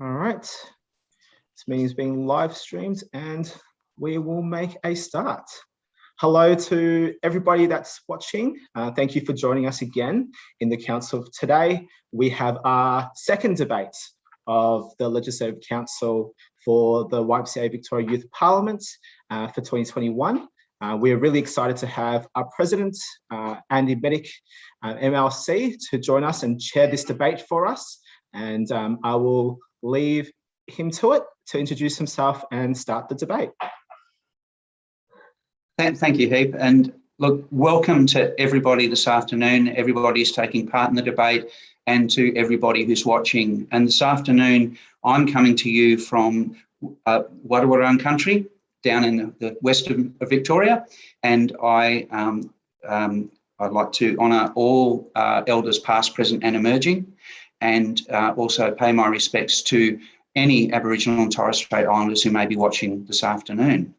All right, this meeting is being live streamed and we will make a start. Hello to everybody that's watching. Thank you for joining us again in the council. Today, we have our second debate of the Legislative Council for the YMCA Victoria Youth Parliament for 2021. We're really excited to have our President, Andy Medic, MLC, to join us and chair this debate for us. And I will leave him to it to introduce himself and start the debate. Thank you, Heath. And look, welcome to everybody this afternoon, everybody who's taking part in the debate, and to everybody who's watching. And this afternoon, I'm coming to you from Westbourne country, down in the west of Victoria, and I'd like to honour all elders past, present and emerging, and also pay my respects to any Aboriginal and Torres Strait Islanders who may be watching this afternoon.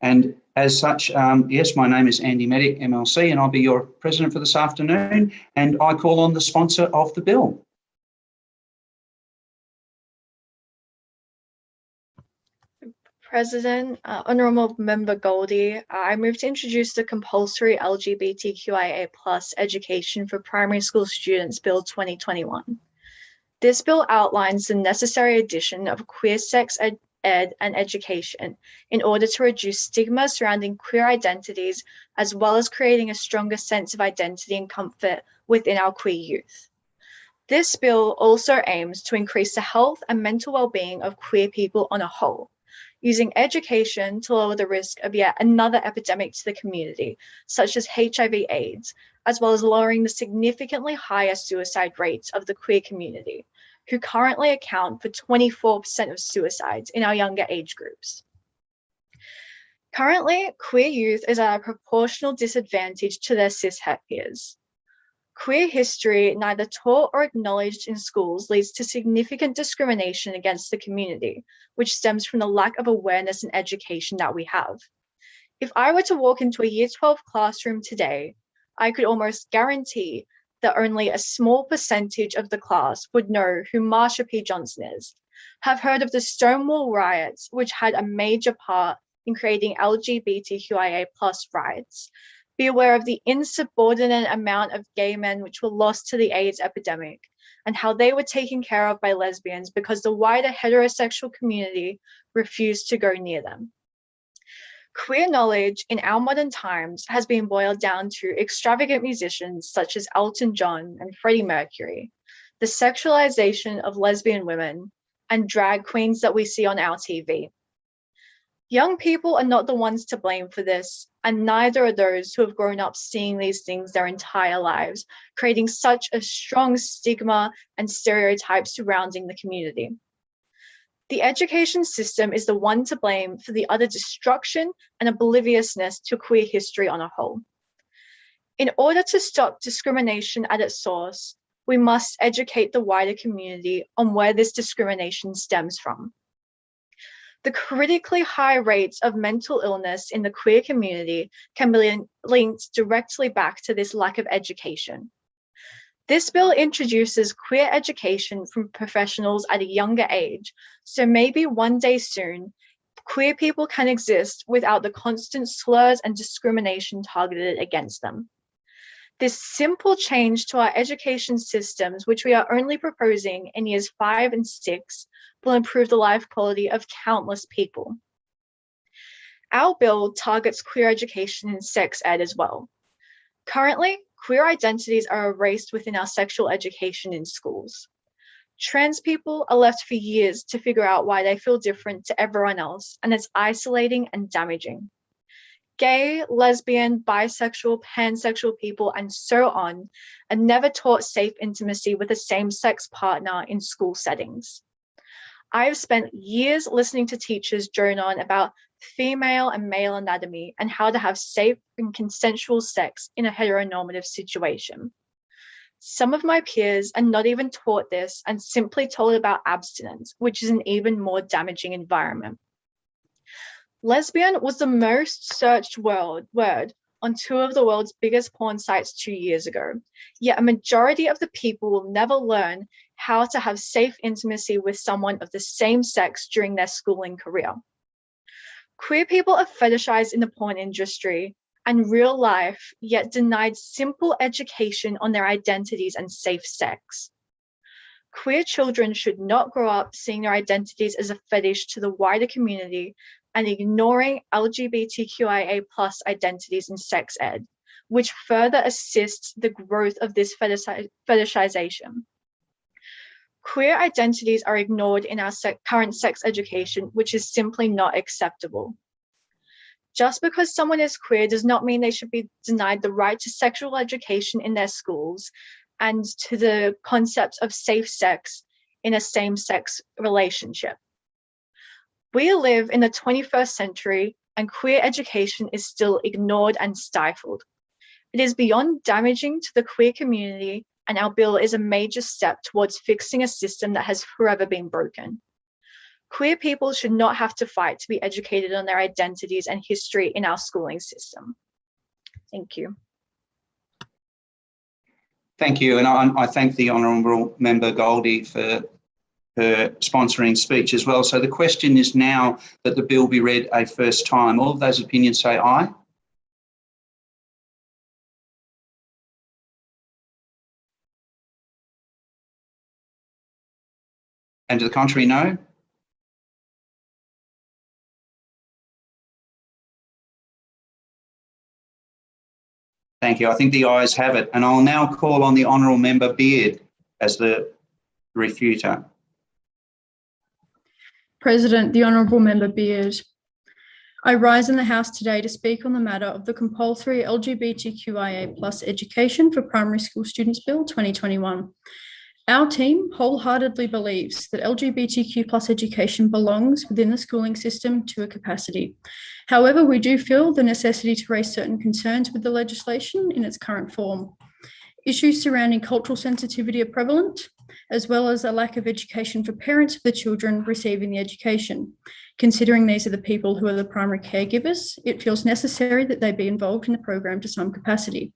And as such, yes, my name is Andy Medic, MLC, and I'll be your president for this afternoon, and I call on the sponsor of the bill. President, Honourable Member Goldie, I move to introduce the Compulsory LGBTQIA+ Education for Primary School Students Bill 2021. This bill outlines the necessary addition of queer sex ed and education in order to reduce stigma surrounding queer identities, as well as creating a stronger sense of identity and comfort within our queer youth. This bill also aims to increase the health and mental well-being of queer people on a whole, using education to lower the risk of yet another epidemic to the community, such as HIV/AIDS, as well as lowering the significantly higher suicide rates of the queer community, who currently account for 24% of suicides in our younger age groups. Currently, queer youth is at a proportional disadvantage to their cishet peers. Queer history, neither taught or acknowledged in schools, leads to significant discrimination against the community, which stems from the lack of awareness and education that we have. If I were to walk into a Year 12 classroom today, I could almost guarantee that only a small percentage of the class would know who Marsha P. Johnson is, have heard of the Stonewall riots, which had a major part in creating LGBTQIA+ riots, be aware of the insubordinate amount of gay men which were lost to the AIDS epidemic, and how they were taken care of by lesbians because the wider heterosexual community refused to go near them. Queer knowledge in our modern times has been boiled down to extravagant musicians such as Elton John and Freddie Mercury, the sexualization of lesbian women, and drag queens that we see on our TV. Young people are not the ones to blame for this, and neither are those who have grown up seeing these things their entire lives, creating such a strong stigma and stereotypes surrounding the community. The education system is the one to blame for the utter destruction and obliviousness to queer history on a whole. In order to stop discrimination at its source, we must educate the wider community on where this discrimination stems from. The critically high rates of mental illness in the queer community can be linked directly back to this lack of education. This bill introduces queer education from professionals at a younger age, so maybe one day soon, queer people can exist without the constant slurs and discrimination targeted against them. This simple change to our education systems, which we are only proposing in years 5 and 6, will improve the life quality of countless people. Our bill targets queer education in sex ed as well. Currently, queer identities are erased within our sexual education in schools. Trans people are left for years to figure out why they feel different to everyone else, and it's isolating and damaging. Gay, lesbian, bisexual, pansexual people, and so on, are never taught safe intimacy with a same-sex partner in school settings. I have spent years listening to teachers drone on about female and male anatomy and how to have safe and consensual sex in a heteronormative situation. Some of my peers are not even taught this and simply told about abstinence, which is an even more damaging environment. Lesbian was the most searched word on two of the world's biggest porn sites 2 years ago, yet a majority of the people will never learn how to have safe intimacy with someone of the same sex during their schooling career. Queer people are fetishized in the porn industry and real life, yet denied simple education on their identities and safe sex. Queer children should not grow up seeing their identities as a fetish to the wider community and ignoring LGBTQIA+ identities in sex ed, which further assists the growth of this fetishization. Queer identities are ignored in our current sex education, which is simply not acceptable. Just because someone is queer does not mean they should be denied the right to sexual education in their schools and to the concept of safe sex in a same-sex relationship. We live in the 21st century and queer education is still ignored and stifled. It is beyond damaging to the queer community, and our bill is a major step towards fixing a system that has forever been broken. Queer people should not have to fight to be educated on their identities and history in our schooling system. Thank you. Thank you, and I thank the Honourable Member Goldie for her sponsoring speech as well. So the question is now that the bill be read a first time. All of those opinions say aye. And to the contrary, no. Thank you. I think the ayes have it. And I'll now call on the Honourable Member Beard as the refuter. President, the Honourable Member Beard. I rise in the House today to speak on the matter of the Compulsory LGBTQIA+ Education for Primary School Students Bill 2021. Our team wholeheartedly believes that LGBTQ+ education belongs within the schooling system to a capacity. However, we do feel the necessity to raise certain concerns with the legislation in its current form. Issues surrounding cultural sensitivity are prevalent, as well as a lack of education for parents of the children receiving the education. Considering these are the people who are the primary caregivers, it feels necessary that they be involved in the program to some capacity.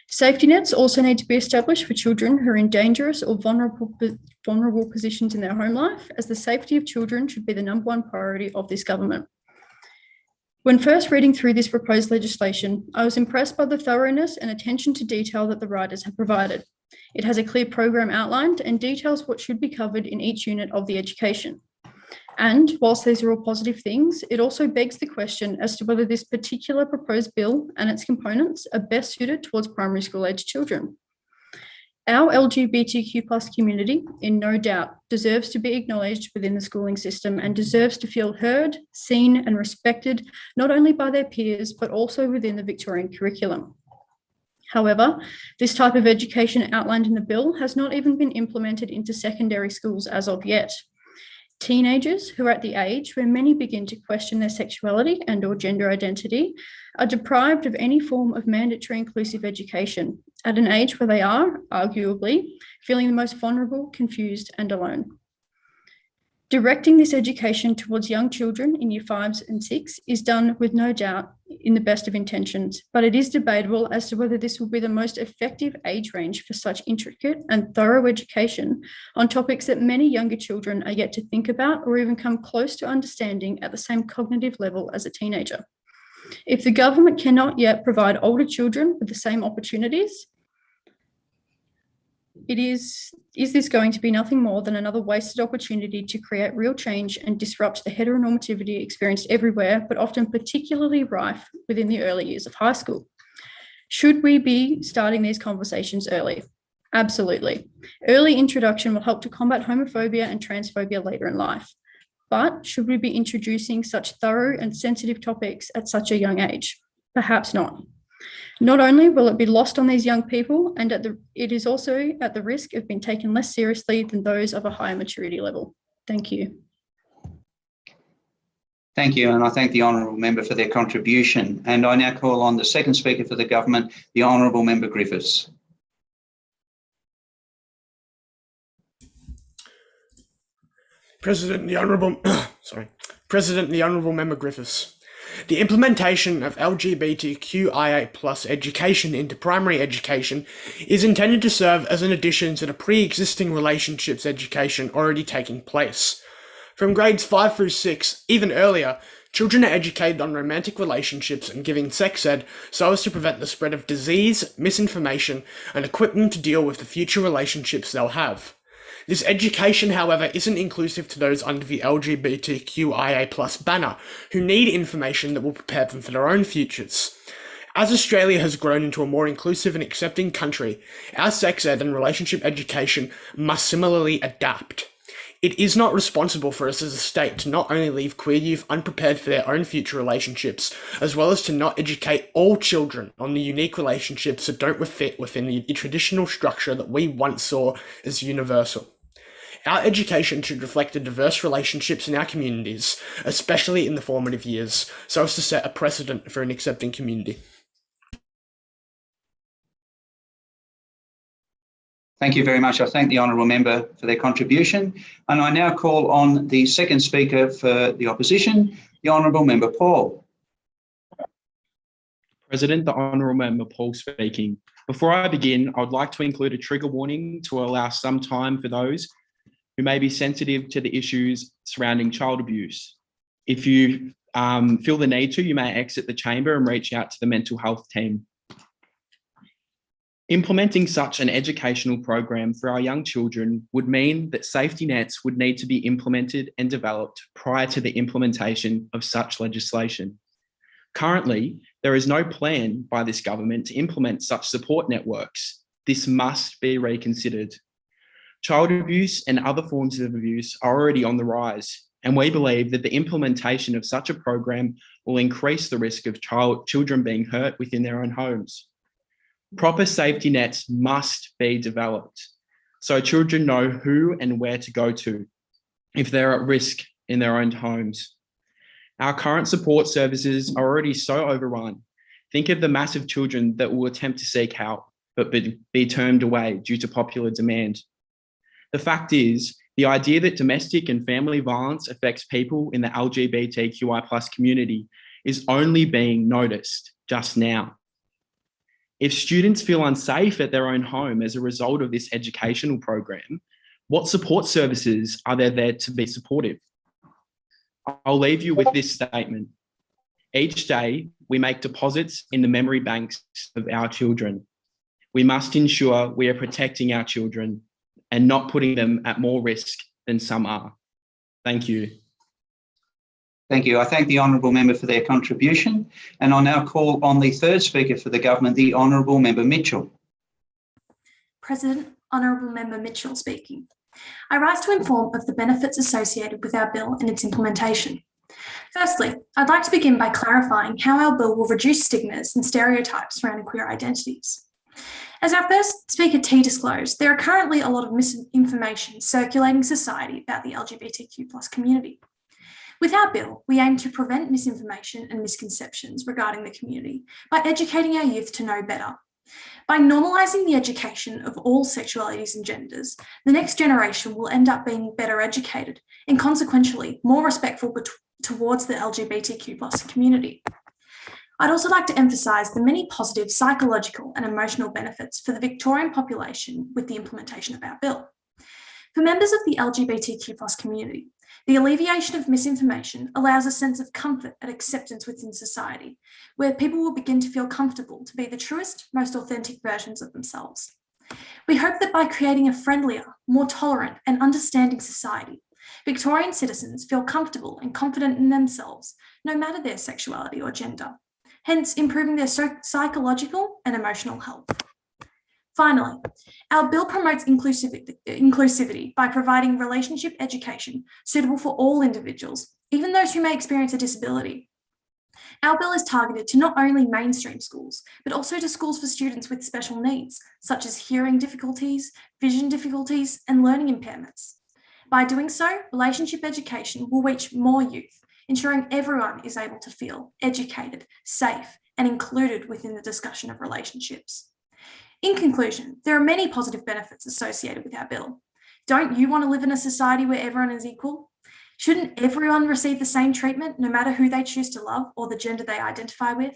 Safety nets also need to be established for children who are in dangerous or vulnerable positions in their home life, as the safety of children should be the #1 priority of this government. When first reading through this proposed legislation, I was impressed by the thoroughness and attention to detail that the writers have provided. It has a clear program outlined and details what should be covered in each unit of the education. And whilst these are all positive things, it also begs the question as to whether this particular proposed bill and its components are best suited towards primary school age children. Our LGBTQ+ community, in no doubt, deserves to be acknowledged within the schooling system and deserves to feel heard, seen and respected, not only by their peers, but also within the Victorian curriculum. However, this type of education outlined in the bill has not even been implemented into secondary schools as of yet. Teenagers who are at the age where many begin to question their sexuality and/or gender identity are deprived of any form of mandatory inclusive education at an age where they are, arguably, feeling the most vulnerable, confused, and alone. Directing this education towards young children in year 5s and 6 is done with no doubt in the best of intentions, but it is debatable as to whether this will be the most effective age range for such intricate and thorough education on topics that many younger children are yet to think about or even come close to understanding at the same cognitive level as a teenager. If the government cannot yet provide older children with the same opportunities, is this going to be nothing more than another wasted opportunity to create real change and disrupt the heteronormativity experienced everywhere, but often particularly rife within the early years of high school? Should we be starting these conversations early? Absolutely. Early introduction will help to combat homophobia and transphobia later in life. But should we be introducing such thorough and sensitive topics at such a young age? Perhaps not. Not only will it be lost on these young people, and it is also at the risk of being taken less seriously than those of a higher maturity level. Thank you. Thank you, and I thank the Honourable Member for their contribution. And I now call on the second Speaker for the Government, the Honourable Member Griffiths. President, the Honourable Member Griffiths. The implementation of LGBTQIA+ education into primary education is intended to serve as an addition to the pre-existing relationships education already taking place. From grades 5 through 6, even earlier, children are educated on romantic relationships and given sex ed so as to prevent the spread of disease, misinformation, and equip them to deal with the future relationships they'll have. This education, however, isn't inclusive to those under the LGBTQIA+ banner, who need information that will prepare them for their own futures. As Australia has grown into a more inclusive and accepting country, our sex ed and relationship education must similarly adapt. It is not responsible for us as a state to not only leave queer youth unprepared for their own future relationships, as well as to not educate all children on the unique relationships that don't fit within the traditional structure that we once saw as universal. Our education should reflect the diverse relationships in our communities, especially in the formative years, so as to set a precedent for an accepting community. Thank you very much. I thank the honourable member for their contribution. And I now call on the second speaker for the opposition, the honourable member Paul. President, the honourable member Paul speaking. Before I begin, I would like to include a trigger warning to allow some time for those who may be sensitive to the issues surrounding child abuse. If you feel the need to, you may exit the chamber and reach out to the mental health team. Implementing such an educational program for our young children would mean that safety nets would need to be implemented and developed prior to the implementation of such legislation. Currently, there is no plan by this government to implement such support networks. This must be reconsidered. Child abuse and other forms of abuse are already on the rise, and we believe that the implementation of such a program will increase the risk of children being hurt within their own homes. Proper safety nets must be developed so children know who and where to go to if they're at risk in their own homes. Our current support services are already so overrun. Think of the massive children that will attempt to seek help but be turned away due to popular demand. The fact is, the idea that domestic and family violence affects people in the LGBTQI+ community is only being noticed just now. If students feel unsafe at their own home as a result of this educational program, what support services are there to be supportive? I'll leave you with this statement. Each day, we make deposits in the memory banks of our children. We must ensure we are protecting our children and not putting them at more risk than some are. Thank you. Thank you. I thank the honourable member for their contribution, and I'll now call on the third speaker for the government, the honourable member Mitchell. President, honourable member Mitchell speaking. I rise to inform of the benefits associated with our bill and its implementation. Firstly, I'd like to begin by clarifying how our bill will reduce stigmas and stereotypes surrounding queer identities. As our first speaker T disclosed, there are currently a lot of misinformation circulating in society about the LGBTQ+ community. With our bill, we aim to prevent misinformation and misconceptions regarding the community by educating our youth to know better. By normalising the education of all sexualities and genders, the next generation will end up being better educated and consequentially more respectful towards the LGBTQ+ community. I'd also like to emphasise the many positive psychological and emotional benefits for the Victorian population with the implementation of our bill. For members of the LGBTQ+ community, the alleviation of misinformation allows a sense of comfort and acceptance within society, where people will begin to feel comfortable to be the truest, most authentic versions of themselves. We hope that by creating a friendlier, more tolerant and understanding society, Victorian citizens feel comfortable and confident in themselves, no matter their sexuality or gender, hence improving their psychological and emotional health. Finally, our bill promotes inclusivity by providing relationship education suitable for all individuals, even those who may experience a disability. Our bill is targeted to not only mainstream schools, but also to schools for students with special needs, such as hearing difficulties, vision difficulties, and learning impairments. By doing so, relationship education will reach more youth, ensuring everyone is able to feel educated, safe, and included within the discussion of relationships. In conclusion, there are many positive benefits associated with our bill. Don't you want to live in a society where everyone is equal? Shouldn't everyone receive the same treatment, no matter who they choose to love or the gender they identify with?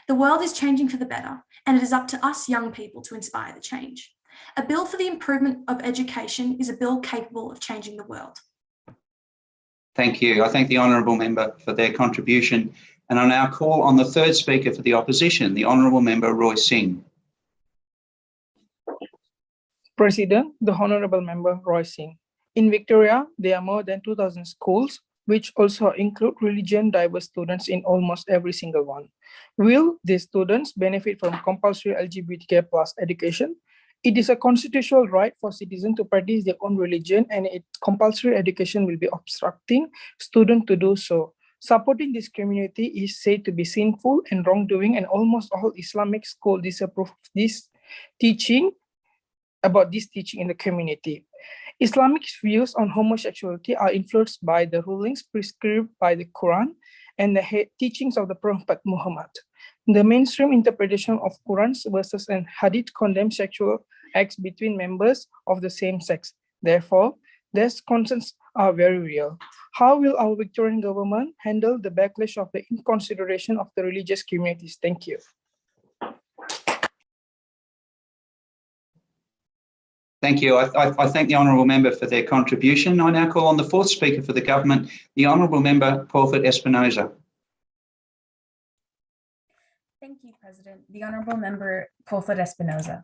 The world is changing for the better, and it is up to us young people to inspire the change. A bill for the improvement of education is a bill capable of changing the world. Thank you. I thank the honourable member for their contribution. And I now call on the third speaker for the opposition, the honourable member Roy Singh. President, the Honourable Member Roy Singh. In Victoria, there are more than 2,000 schools, which also include religion diverse students in almost every single one. Will these students benefit from compulsory LGBTQIA+ education? It is a constitutional right for citizens to practice their own religion, and compulsory education will be obstructing students to do so. Supporting this community is said to be sinful and wrongdoing, and almost all Islamic schools disapprove of this teaching in the community. Islamic views on homosexuality are influenced by the rulings prescribed by the Quran and the teachings of the Prophet Muhammad. The mainstream interpretation of Quran's verses and Hadith condemn sexual acts between members of the same sex. Therefore, these concerns are very real. How will our Victorian government handle the backlash of the inconsideration of the religious communities? Thank you. Thank you. I thank the honourable member for their contribution. I now call on the fourth speaker for the government, the honourable member Porford Espinosa. Thank you, President. The honourable member Porford Espinosa.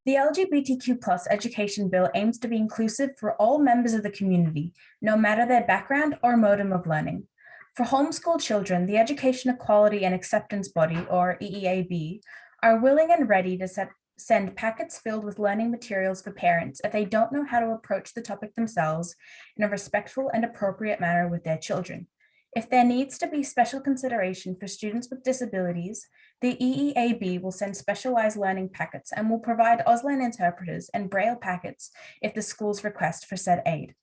The LGBTQ+ education bill aims to be inclusive for all members of the community, no matter their background or modem of learning. For homeschool children, the Education Equality and Acceptance Body, or EEAB, are willing and ready to send packets filled with learning materials for parents if they don't know how to approach the topic themselves in a respectful and appropriate manner with their children. If there needs to be special consideration for students with disabilities, the EEAB will send specialized learning packets and will provide Auslan interpreters and Braille packets if the schools request for said aid.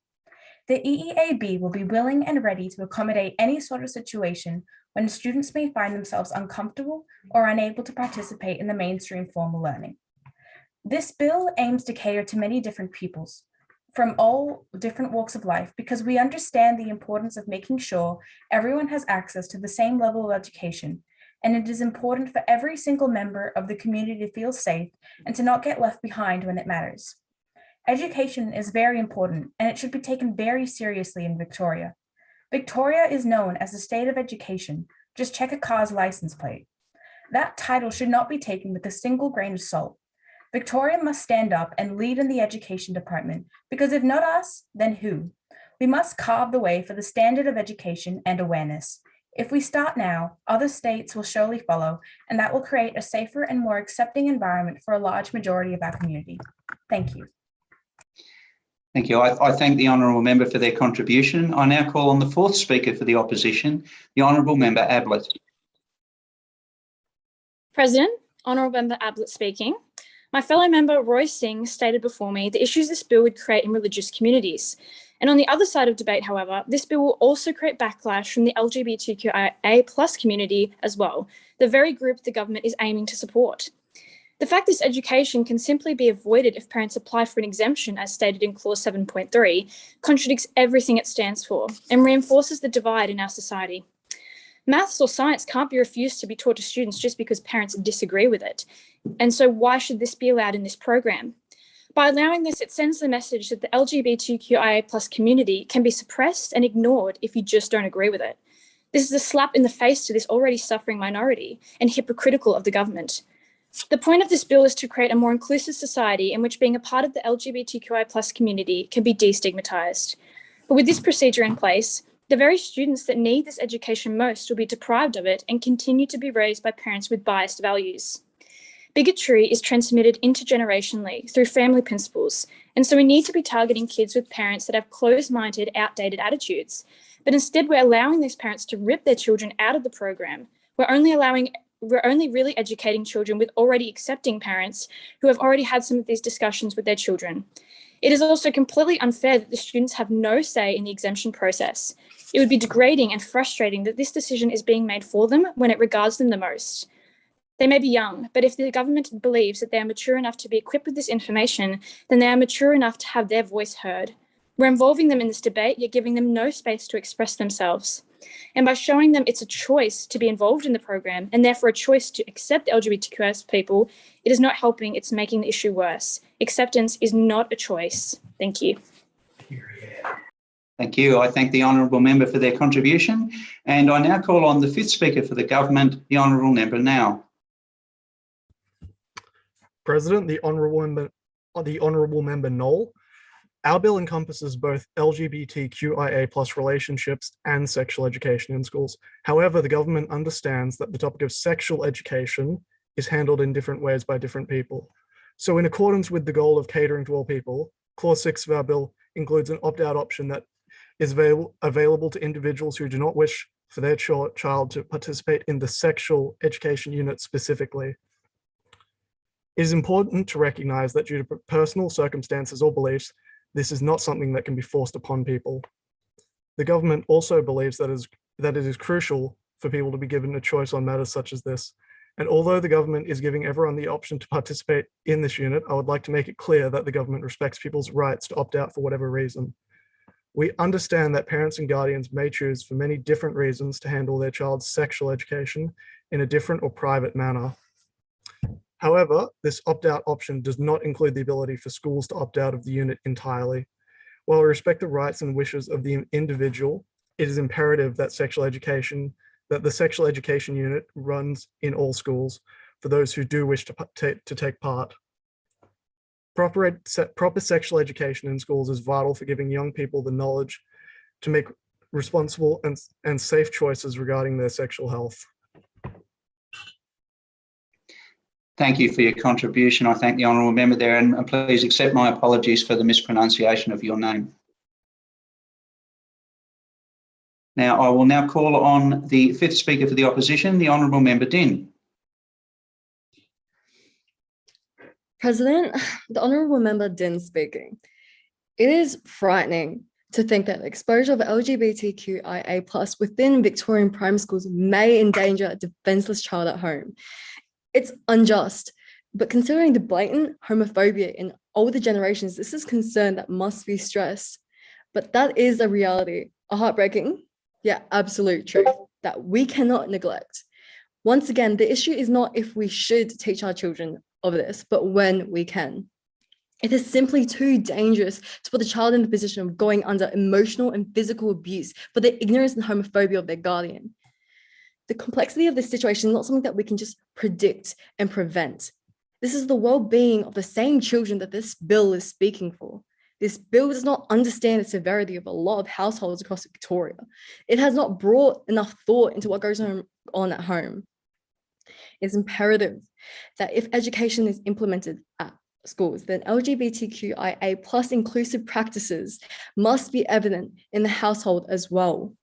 The EEAB will be willing and ready to accommodate any sort of situation when students may find themselves uncomfortable or unable to participate in the mainstream formal learning. This bill aims to cater to many different peoples from all different walks of life because we understand the importance of making sure everyone has access to the same level of education, and it is important for every single member of the community to feel safe and to not get left behind when it matters. Education is very important, and it should be taken very seriously in Victoria. Victoria is known as the state of education. Just check a car's license plate. That title should not be taken with a single grain of salt. Victoria must stand up and lead in the education department, because if not us, then who? We must carve the way for the standard of education and awareness. If we start now, other states will surely follow, and that will create a safer and more accepting environment for a large majority of our community. Thank you. Thank you. I thank the honourable member for their contribution. I now call on the fourth speaker for the opposition, the honourable member Ablett. President, honourable member Ablett speaking. My fellow member Roy Singh stated before me the issues this bill would create in religious communities. And on the other side of debate, however, this bill will also create backlash from the LGBTQIA+ community as well, the very group the government is aiming to support. The fact this education can simply be avoided if parents apply for an exemption, as stated in Clause 7.3, contradicts everything it stands for and reinforces the divide in our society. Maths or science can't be refused to be taught to students just because parents disagree with it. And so why should this be allowed in this program? By allowing this, it sends the message that the LGBTQIA+ community can be suppressed and ignored if you just don't agree with it. This is a slap in the face to this already suffering minority and hypocritical of the government. The point of this bill is to create a more inclusive society in which being a part of the LGBTQI+ community can be destigmatized. But with this procedure in place, the very students that need this education most will be deprived of it and continue to be raised by parents with biased values. Bigotry is transmitted intergenerationally through family principles, and so we need to be targeting kids with parents that have closed-minded, outdated attitudes. But instead, we're allowing these parents to rip their children out of the program. We're only really educating children with already accepting parents who have already had some of these discussions with their children. It is also completely unfair that the students have no say in the exemption process. It would be degrading and frustrating that this decision is being made for them when it regards them the most. They may be young, but if the government believes that they are mature enough to be equipped with this information, then they are mature enough to have their voice heard. We're involving them in this debate, yet giving them no space to express themselves. And by showing them it's a choice to be involved in the program and therefore a choice to accept LGBTQIA people, it is not helping, it's making the issue worse. Acceptance is not a choice. Thank you. Thank you. I thank the honourable member for their contribution, and I now call on the fifth speaker for the government, the honourable member now. President, the honourable member Knoll. Our bill encompasses both LGBTQIA+ relationships and sexual education in schools. However, the government understands that the topic of sexual education is handled in different ways by different people. So in accordance with the goal of catering to all people, Clause 6 of our bill includes an opt-out option that is available to individuals who do not wish for their child to participate in the sexual education unit specifically. It is important to recognize that due to personal circumstances or beliefs, this is not something that can be forced upon people. The government also believes that it is crucial for people to be given a choice on matters such as this. And although the government is giving everyone the option to participate in this unit, I would like to make it clear that the government respects people's rights to opt out for whatever reason. We understand that parents and guardians may choose for many different reasons to handle their child's sexual education in a different or private manner. However, this opt-out option does not include the ability for schools to opt out of the unit entirely. While we respect the rights and wishes of the individual, it is imperative that the sexual education unit runs in all schools for those who do wish to take part. Proper sexual education in schools is vital for giving young people the knowledge to make responsible and safe choices regarding their sexual health. Thank you for your contribution. I thank the honourable member there, and please accept my apologies for the mispronunciation of your name. Now, I will now call on the fifth speaker for the opposition, the honourable member Din. President, the honourable member Din speaking. It is frightening to think that exposure of LGBTQIA+ within Victorian primary schools may endanger a defenceless child at home. It's unjust, but considering the blatant homophobia in older generations, this is concern that must be stressed. But that is a reality, a heartbreaking, yet absolute truth that we cannot neglect. Once again, the issue is not if we should teach our children of this, but when we can. It is simply too dangerous to put the child in the position of going under emotional and physical abuse for the ignorance and homophobia of their guardian. The complexity of this situation is not something that we can just predict and prevent. This is the well-being of the same children that this bill is speaking for. This bill does not understand the severity of a lot of households across Victoria. It has not brought enough thought into what goes on at home. It's imperative that if education is implemented at schools, then LGBTQIA+ inclusive practices must be evident in the household as well.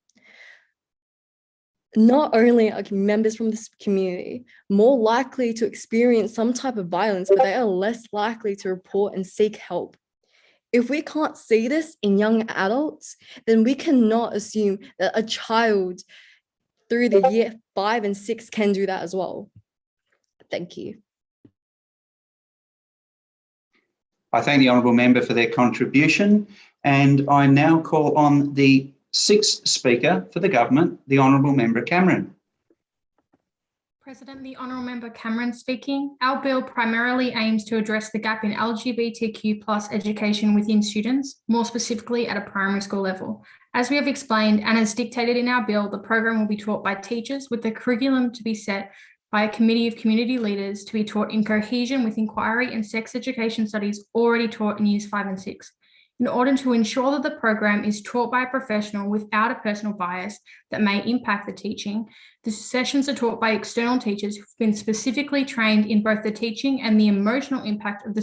Not only are members from this community more likely to experience some type of violence, but they are less likely to report and seek help. If we can't see this in young adults, then we cannot assume that a child through the year 5 and 6 can do that as well. Thank you. I thank the honourable member for their contribution, and I now call on the sixth speaker for the government, the honourable member Cameron. President, the honourable member Cameron speaking. Our bill primarily aims to address the gap in LGBTQ+ education within students, more specifically at a primary school level. As we have explained and as dictated in our bill, the program will be taught by teachers with the curriculum to be set by a committee of community leaders to be taught in cohesion with inquiry and sex education studies already taught in years 5 and 6. In order to ensure that the program is taught by a professional without a personal bias that may impact the teaching, the sessions are taught by external teachers who've been specifically trained in both the teaching and the emotional impact of the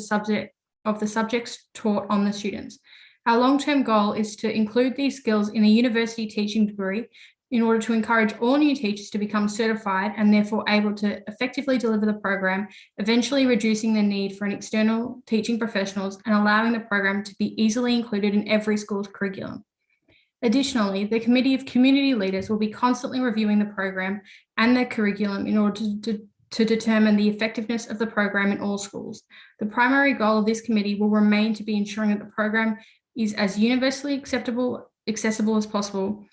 subjects taught on the students. Our long-term goal is to include these skills in a university teaching degree in order to encourage all new teachers to become certified and therefore able to effectively deliver the program, eventually reducing the need for an external teaching professionals and allowing the program to be easily included in every school's curriculum. Additionally, the Committee of Community Leaders will be constantly reviewing the program and their curriculum in order to determine the effectiveness of the program in all schools. The primary goal of this committee will remain to be ensuring that the program is as universally accessible as possible,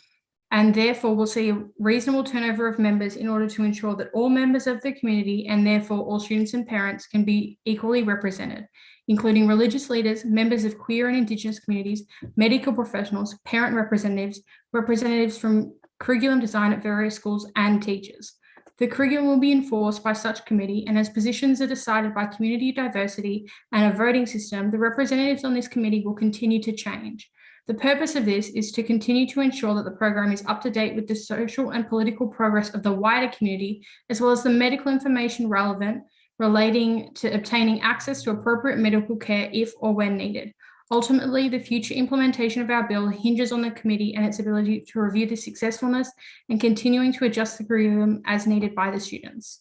and therefore will see a reasonable turnover of members in order to ensure that all members of the community and therefore all students and parents can be equally represented, including religious leaders, members of queer and Indigenous communities, medical professionals, parent representatives, representatives from curriculum design at various schools, and teachers. The curriculum will be enforced by such committee, and as positions are decided by community diversity and a voting system, the representatives on this committee will continue to change. The purpose of this is to continue to ensure that the program is up to date with the social and political progress of the wider community, as well as the medical information relevant relating to obtaining access to appropriate medical care if or when needed. Ultimately, the future implementation of our bill hinges on the committee and its ability to review the successfulness and continuing to adjust the curriculum as needed by the students.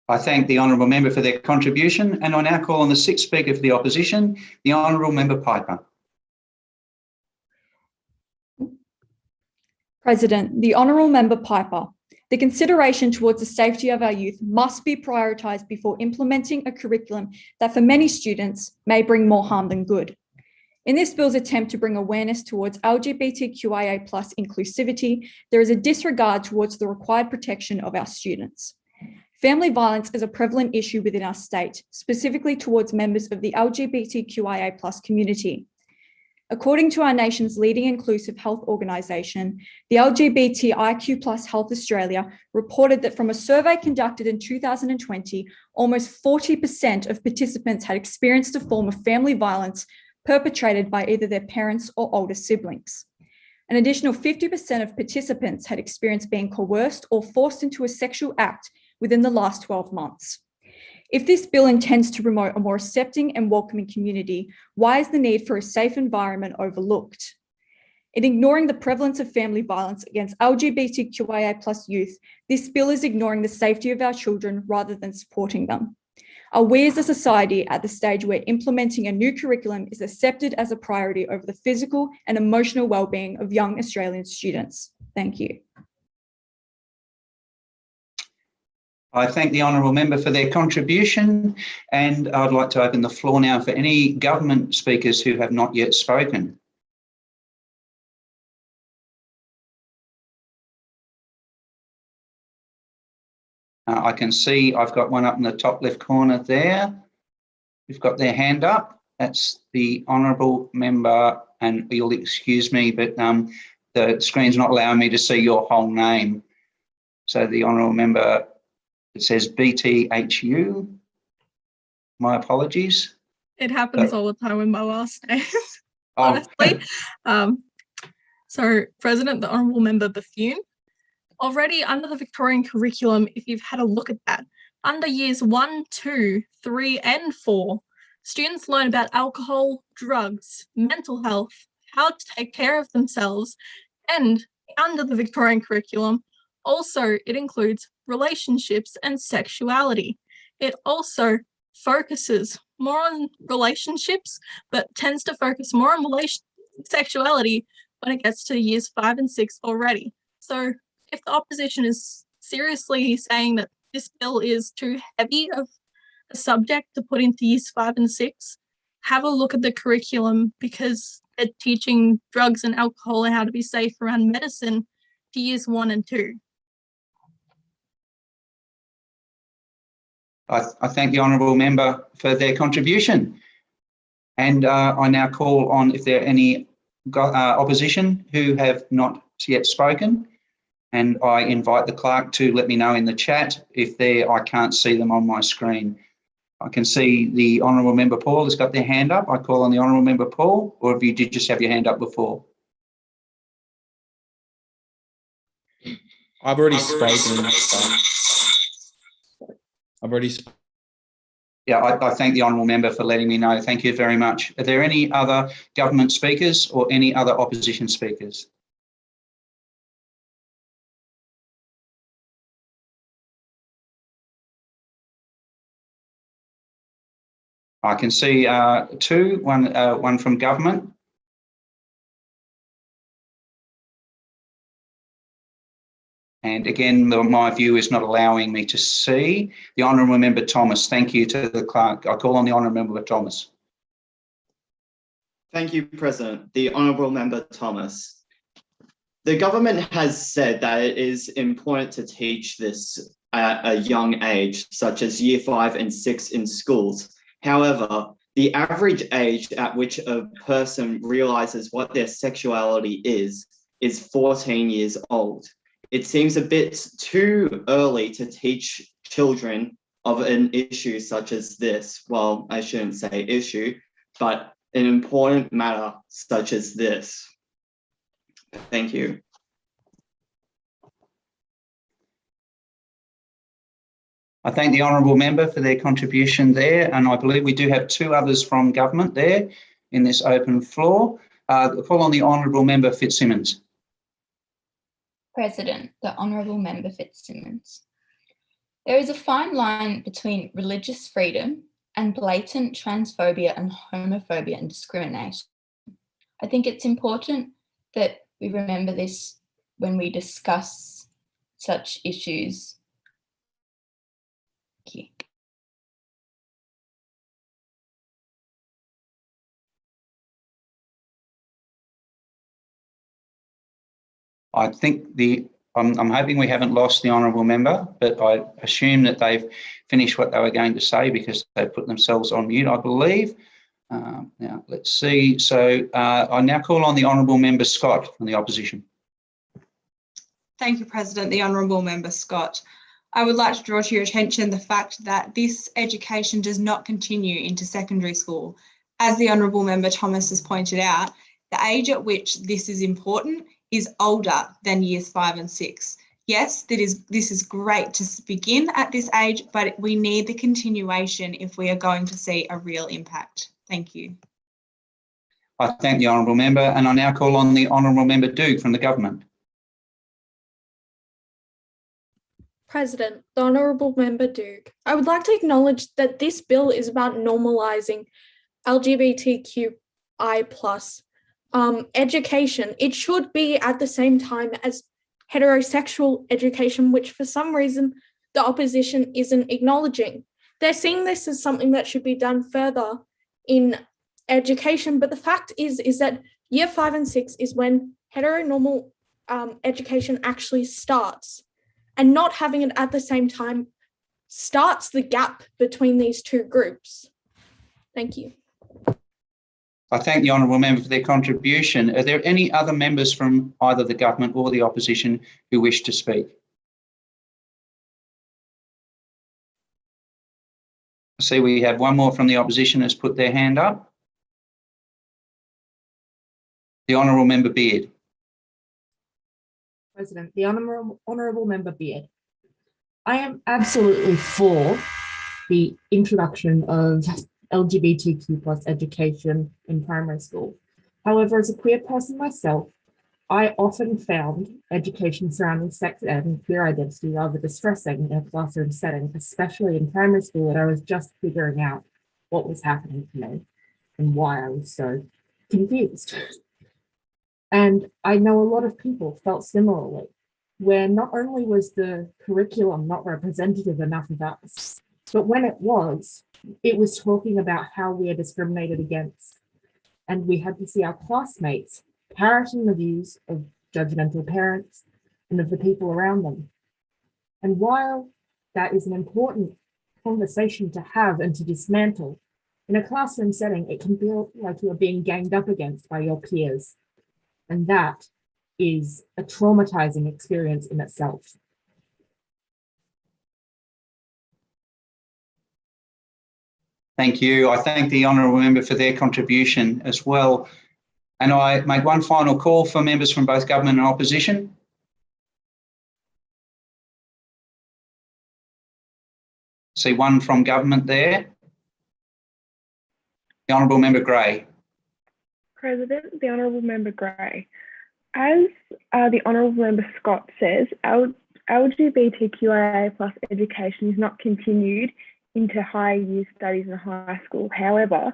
I thank the honourable member for their contribution, and I now call on the sixth speaker for the opposition, the honourable member Piper. President, the honourable member Piper. The consideration towards the safety of our youth must be prioritised before implementing a curriculum that for many students may bring more harm than good. In this bill's attempt to bring awareness towards LGBTQIA+ inclusivity, there is a disregard towards the required protection of our students. Family violence is a prevalent issue within our state, specifically towards members of the LGBTQIA+ community. According to our nation's leading inclusive health organisation, the LGBTIQ+ Health Australia reported that from a survey conducted in 2020, almost 40% of participants had experienced a form of family violence perpetrated by either their parents or older siblings. An additional 50% of participants had experienced being coerced or forced into a sexual act within the last 12 months. If this bill intends to promote a more accepting and welcoming community, why is the need for a safe environment overlooked? In ignoring the prevalence of family violence against LGBTQIA+ youth, this bill is ignoring the safety of our children rather than supporting them. Are we as a society at the stage where implementing a new curriculum is accepted as a priority over the physical and emotional well-being of young Australian students? Thank you. I thank the honourable member for their contribution, and I'd like to open the floor now for any government speakers who have not yet spoken. I can see I've got one up in the top left corner there. We've got their hand up. That's the honourable member, and you'll excuse me, but the screen's not allowing me to see your whole name. So the honourable member, it says BTHU. My apologies. It happens all the time with my last name, honestly. So, President, the Honourable Member Bethune, already under the Victorian curriculum, if you've had a look at that, under years 1, 2, 3 and 4, students learn about alcohol, drugs, mental health, how to take care of themselves, and under the Victorian curriculum, also it includes relationships and sexuality. It also focuses more on relationships, but tends to focus more on sexuality when it gets to years 5 and 6 already. So if the opposition is seriously saying that this bill is too heavy of a subject to put into years 5 and 6, have a look at the curriculum, because they're teaching drugs and alcohol and how to be safe around medicine to years 1 and 2. I thank the honourable member for their contribution, and I now call on if there are any opposition who have not yet spoken, and I invite the clerk to let me know in the chat if I can't see them on my screen. I can see the honourable member Paul has got their hand up. I call on the honourable member Paul, or if you did just have your hand up before. I've already spoken. I've already spoken. Yeah, I thank the honourable member for letting me know. Thank you very much. Are there any other government speakers or any other opposition speakers? I can see two, one from government. And again, my view is not allowing me to see. The Honourable Member Thomas, thank you to the clerk. I call on the Honourable Member Thomas. Thank you, President. The Honourable Member Thomas. The government has said that it is important to teach this at a young age, such as year 5 and 6 in schools. However, the average age at which a person realizes what their sexuality is 14 years old. It seems a bit too early to teach children of an issue such as this. Well, I shouldn't say issue, but an important matter such as this. Thank you. I thank the Honourable Member for their contribution there, and I believe we do have 2 others from government there in this open floor. Call on the Honourable Member Fitzsimmons. President, the Honourable Member Fitzsimmons. There is a fine line between religious freedom and blatant transphobia and homophobia and discrimination. I think it's important that we remember this when we discuss such issues. Thank you. I think I'm hoping we haven't lost the Honourable Member, but I assume that they've finished what they were going to say because they put themselves on mute, I believe. Now, let's see. So I now call on the Honourable Member Scott from the opposition. Thank you, President. The Honourable Member Scott. I would like to draw to your attention the fact that this education does not continue into secondary school. As the Honourable Member Thomas has pointed out, the age at which this is important is older than years 5 and 6. Yes, this is great to begin at this age, but we need the continuation if we are going to see a real impact. Thank you. I thank the Honourable Member, and I now call on the Honourable Member Duke from the government. President, the Honourable Member Duke, I would like to acknowledge that this bill is about normalising LGBTQI+ education. It should be at the same time as heterosexual education, which for some reason the opposition isn't acknowledging. They're seeing this as something that should be done further in education, but the fact is that year 5 and 6 is when heteronormal education actually starts, and not having it at the same time starts the gap between these two groups. Thank you. I thank the Honourable Member for their contribution. Are there any other members from either the government or the opposition who wish to speak? I see we have one more from the opposition has put their hand up. The Honourable Member Beard. President, the Honourable Member Beard. I am absolutely for the introduction of LGBTQ+ education in primary school. However, as a queer person myself, I often found education surrounding sex ed and queer identity rather distressing in a classroom setting, especially in primary school, that I was just figuring out what was happening to me and why I was so confused. And I know a lot of people felt similarly, where not only was the curriculum not representative enough of us, but when it was talking about how we are discriminated against. And we had to see our classmates parroting the views of judgmental parents and of the people around them. And while that is an important conversation to have and to dismantle, in a classroom setting, it can feel like you are being ganged up against by your peers. And that is a traumatizing experience in itself. Thank you. I thank the Honourable Member for their contribution as well. And I make one final call for members from both government and opposition. See one from government there. The Honourable Member Gray. President, the Honourable Member Gray. As the Honourable Member Scott says, LGBTQIA+ education is not continued into higher year studies in high school. However,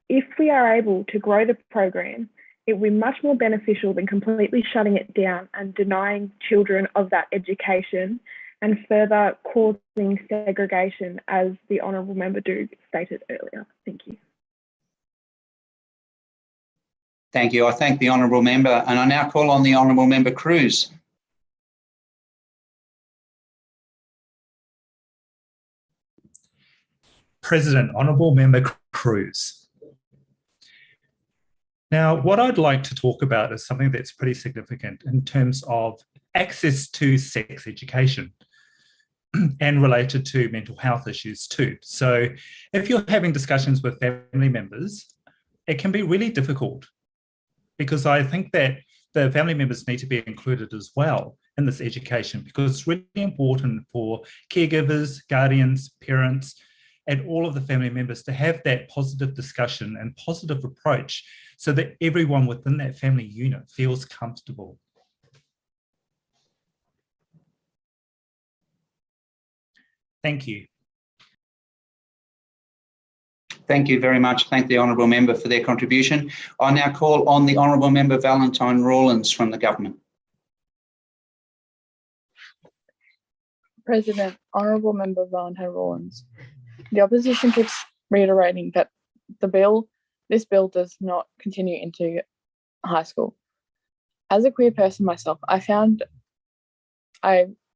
if we are able to grow the program it would be much more beneficial than completely shutting it down and denying children of that education and further causing segregation, as the Honourable Member stated earlier. Thank you. Thank you. I thank the Honourable Member, and I now call on the Honourable Member Cruz. President, Honourable Member Cruz. Now, what I'd like to talk about is something that's pretty significant in terms of access to sex education and related to mental health issues too. So if you're having discussions with family members, it can be really difficult, because I think that the family members need to be included as well in this education, because it's really important for caregivers, guardians, parents, and all of the family members to have that positive discussion and positive approach so that everyone within that family unit feels comfortable. Thank you. Thank you very much. Thank the Honourable Member for their contribution. I now call on the Honourable Member Valentine Rawlins from the Government. President, Honourable Member Valentine Rawlins. The opposition keeps reiterating that this bill does not continue into high school. As a queer person myself, I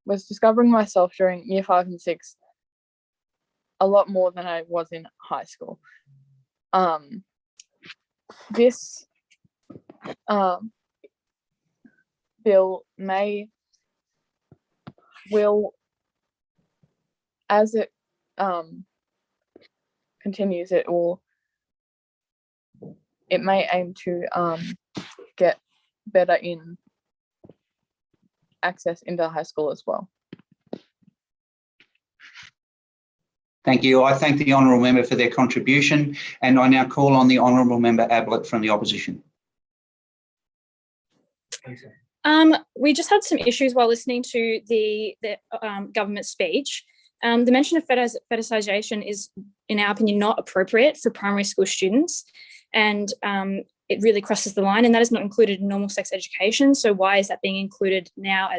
was discovering myself during year 5 and 6 a lot more than I was in high school. This bill will, as it continues, it may aim to get better in access into high school as well. Thank you. I thank the Honourable Member for their contribution, and I now call on the Honourable Member Ablett from the Opposition. We just had some issues while listening to the government speech. The mention of fetishisation is, in our opinion, not appropriate for primary school students, and it really crosses the line, and that is not included in normal sex education. So why is that being included now?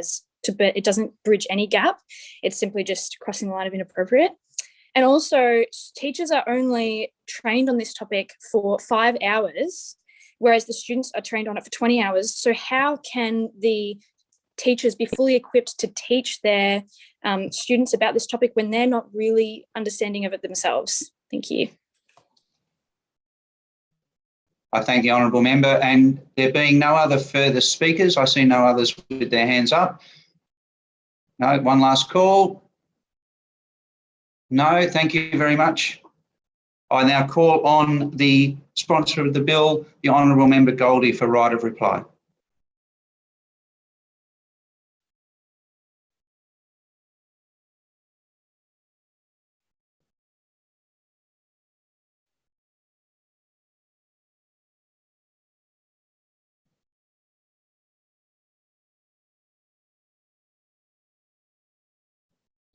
It doesn't bridge any gap. It's simply just crossing the line of inappropriate. And also, teachers are only trained on this topic for 5 hours, whereas the students are trained on it for 20 hours. So how can the teachers be fully equipped to teach their students about this topic when they're not really understanding of it themselves? Thank you. I thank the Honourable Member, and there being no other further speakers, I see no others with their hands up. No, one last call. No, thank you very much. I now call on the sponsor of the bill, the Honourable Member Goldie, for right of reply.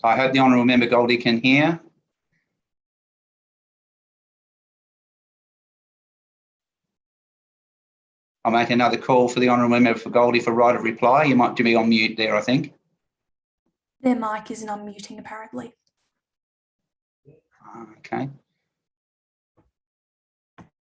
I hope the Honourable Member Goldie can hear. I'll make another call for the Honourable Member for Goldie for right of reply. You might be on mute there, I think. Their mic isn't unmuting, apparently. Okay.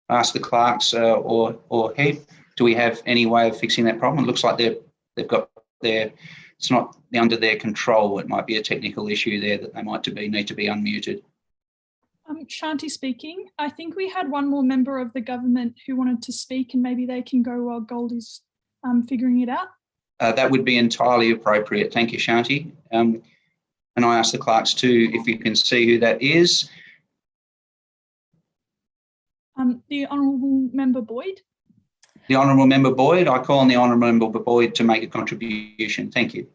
Ask the clerks or Heath, do we have any way of fixing that problem? It looks like they've got it's not under their control. It might be a technical issue there that they need to be unmuted. Shanti speaking. I think we had one more member of the government who wanted to speak, and maybe they can go while Goldie's figuring it out. That would be entirely appropriate. Thank you, Shanti. And I ask the clerks too, if you can see who that is. The Honourable Member Boyd. The Honourable Member Boyd. I call on the Honourable Member Boyd to make a contribution. Thank you.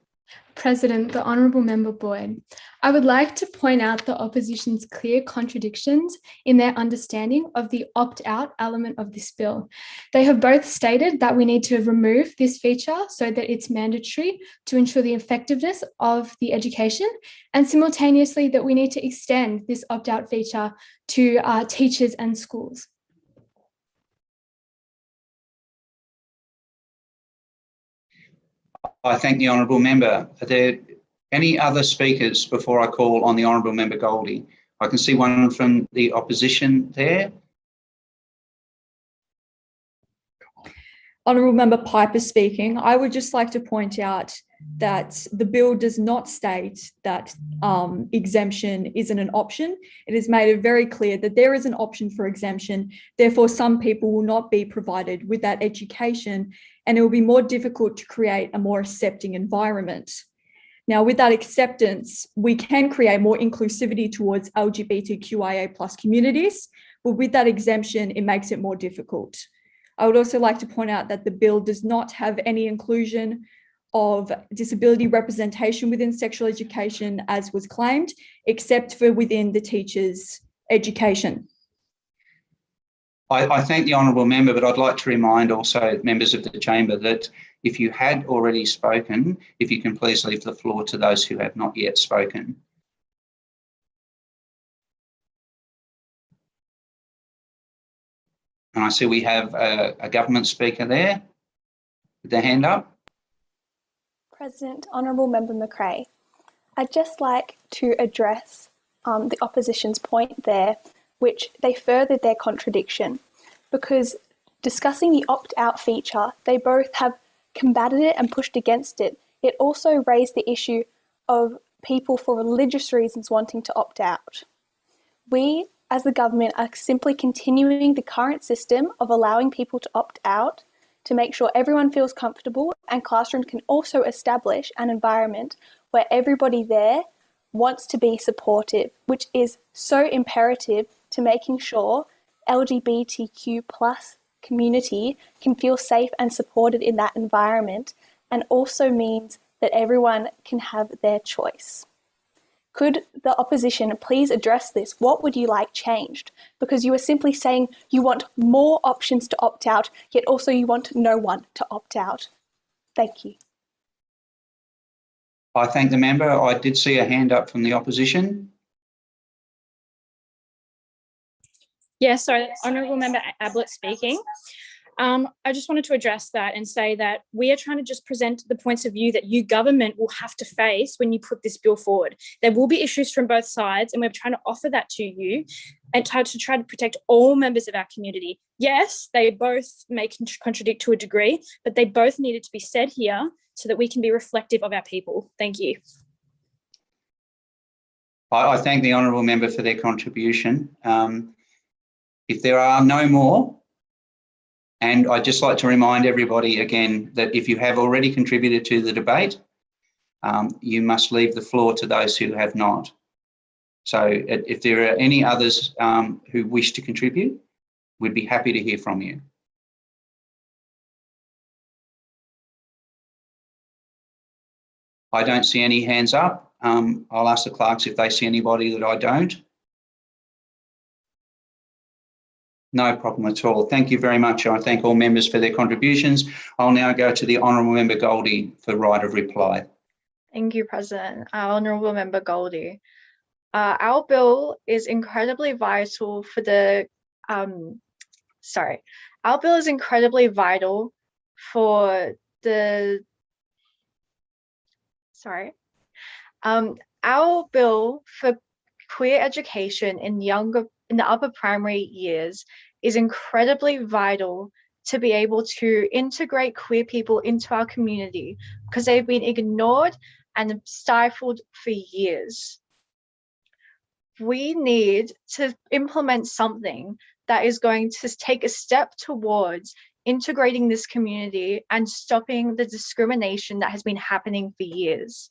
President, the Honourable Member Boyd. I would like to point out the opposition's clear contradictions in their understanding of the opt-out element of this bill. They have both stated that we need to remove this feature so that it's mandatory to ensure the effectiveness of the education, and simultaneously that we need to extend this opt-out feature to teachers and schools. I thank the honourable member. Are there any other speakers before I call on the honourable member Goldie? I can see one from the opposition there. Honourable Member Piper speaking. I would just like to point out that the bill does not state that exemption isn't an option. It has made it very clear that there is an option for exemption. Therefore, some people will not be provided with that education, and it will be more difficult to create a more accepting environment. Now, with that acceptance, we can create more inclusivity towards LGBTQIA+ communities, but with that exemption, it makes it more difficult. I would also like to point out that the bill does not have any inclusion of disability representation within sexual education, as was claimed, except for within the teachers' education. I thank the honourable member, but I'd like to remind also members of the chamber that if you had already spoken, if you can please leave the floor to those who have not yet spoken. And I see we have a government speaker there with their hand up. President, Honourable Member McRae, I'd just like to address the opposition's point there, which they furthered their contradiction, because discussing the opt-out feature, they both have combated it and pushed against it. It also raised the issue of people for religious reasons wanting to opt out. We, as the government, are simply continuing the current system of allowing people to opt out to make sure everyone feels comfortable, and classrooms can also establish an environment where everybody there wants to be supportive, which is so imperative to making sure LGBTQ+ community can feel safe and supported in that environment, and also means that everyone can have their choice. Could the opposition please address this? What would you like changed? Because you are simply saying you want more options to opt out, yet also you want no one to opt out. Thank you. I thank the member. I did see a hand up from the opposition. Yes, so Honourable Member Ablett speaking. I just wanted to address that and say that we are trying to just present the points of view that you government will have to face when you put this bill forward. There will be issues from both sides, and we're trying to offer that to you and try to protect all members of our community. Yes, they both may contradict to a degree, but they both needed to be said here so that we can be reflective of our people. Thank you. I thank the honourable member for their contribution. If there are no more, and I'd just like to remind everybody again that if you have already contributed to the debate, you must leave the floor to those who have not. So if there are any others who wish to contribute, we'd be happy to hear from you. I don't see any hands up. I'll ask the clerks if they see anybody that I don't. No problem at all. Thank you very much. I thank all members for their contributions. I'll now go to the Honourable Member Goldie for right of reply. Thank you, President. Honourable Member Goldie. Our bill is incredibly vital for the, our bill is incredibly vital for the, our bill for queer education in the upper primary years is incredibly vital to be able to integrate queer people into our community, because they've been ignored and stifled for years. We need to implement something that is going to take a step towards integrating this community and stopping the discrimination that has been happening for years.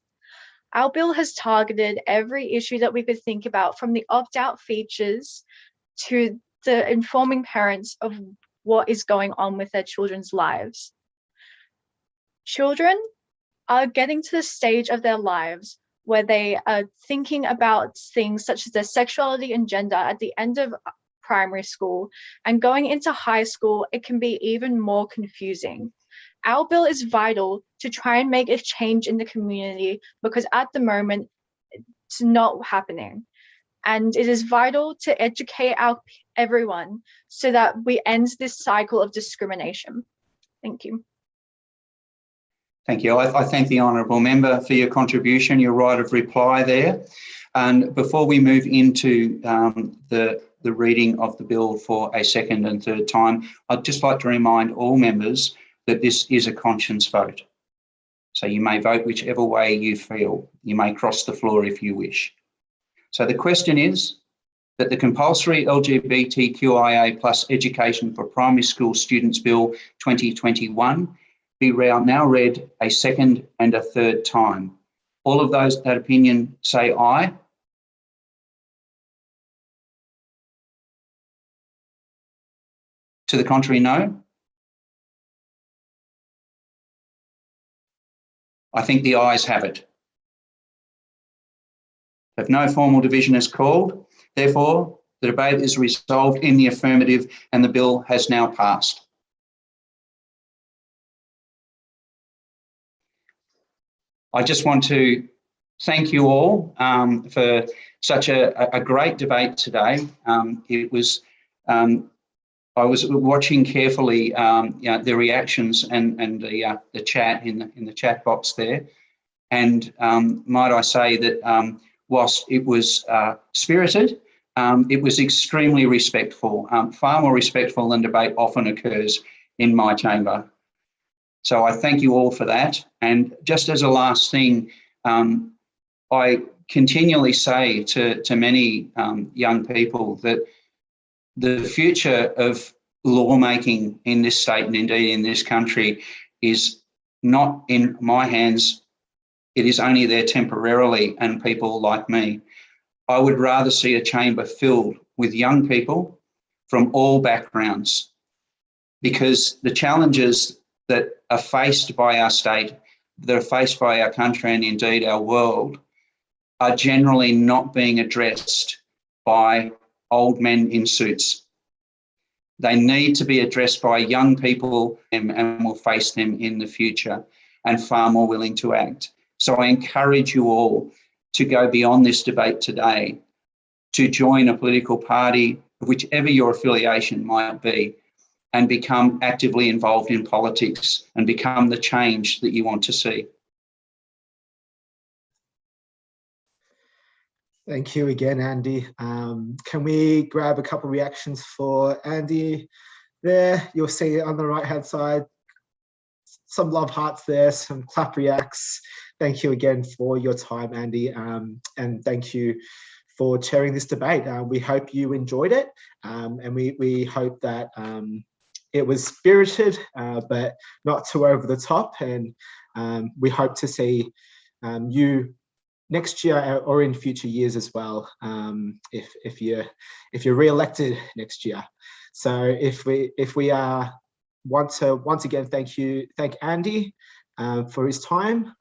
Our bill has targeted every issue that we could think about, from the opt-out features to the informing parents of what is going on with their children's lives. Children are getting to the stage of their lives where they are thinking about things such as their sexuality and gender at the end of primary school, and going into high school, it can be even more confusing. Our bill is vital to try and make a change in the community, because at the moment, it's not happening. And it is vital to educate everyone so that we end this cycle of discrimination. Thank you. Thank you. I thank the honourable member for your contribution, your right of reply there. And before we move into the reading of the bill for a second and third time, I'd just like to remind all members that this is a conscience vote. So you may vote whichever way you feel. You may cross the floor if you wish. So the question is that the Compulsory LGBTQIA plus Education for Primary School Students Bill 2021 be now read a second and a third time. All of those that opinion say aye. To the contrary, no. I think the ayes have it. If no formal division is called, therefore, the debate is resolved in the affirmative and the bill has now passed. I just want to thank you all for such a great debate today. I was watching carefully the reactions and the chat in the chat box there, and might I say that whilst it was spirited, it was extremely respectful, far more respectful than debate often occurs in my chamber. So I thank you all for that. And just as a last thing, I continually say to many young people that the future of lawmaking in this state and indeed in this country is not in my hands. It is only there temporarily and people like me. I would rather see a chamber filled with young people from all backgrounds, because the challenges that are faced by our state, that are faced by our country and indeed our world, are generally not being addressed by old men in suits. They need to be addressed by young people and will face them in the future and far more willing to act. So I encourage you all to go beyond this debate today, to join a political party, whichever your affiliation might be, and become actively involved in politics and become the change that you want to see. Thank you again, Andy. Can we grab a couple of reactions for Andy there? You'll see on the right-hand side, some love hearts there, some clap reacts. Thank you again for your time, Andy, and thank you for chairing this debate. We hope you enjoyed it, and we hope that it was spirited, but not too over the top, and we hope to see you next year or in future years as well, if you're re-elected next year. So if we want to once again thank Andy for his time,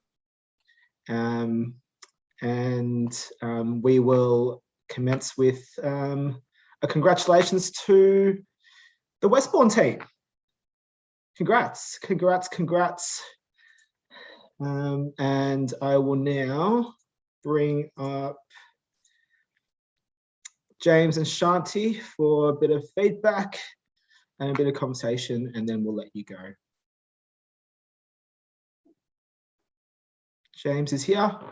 and we will commence with a congratulations to the Westbourne team. Congrats. And I will now bring up James and Shanti for a bit of feedback and a bit of conversation, and then we'll let you go. James is here.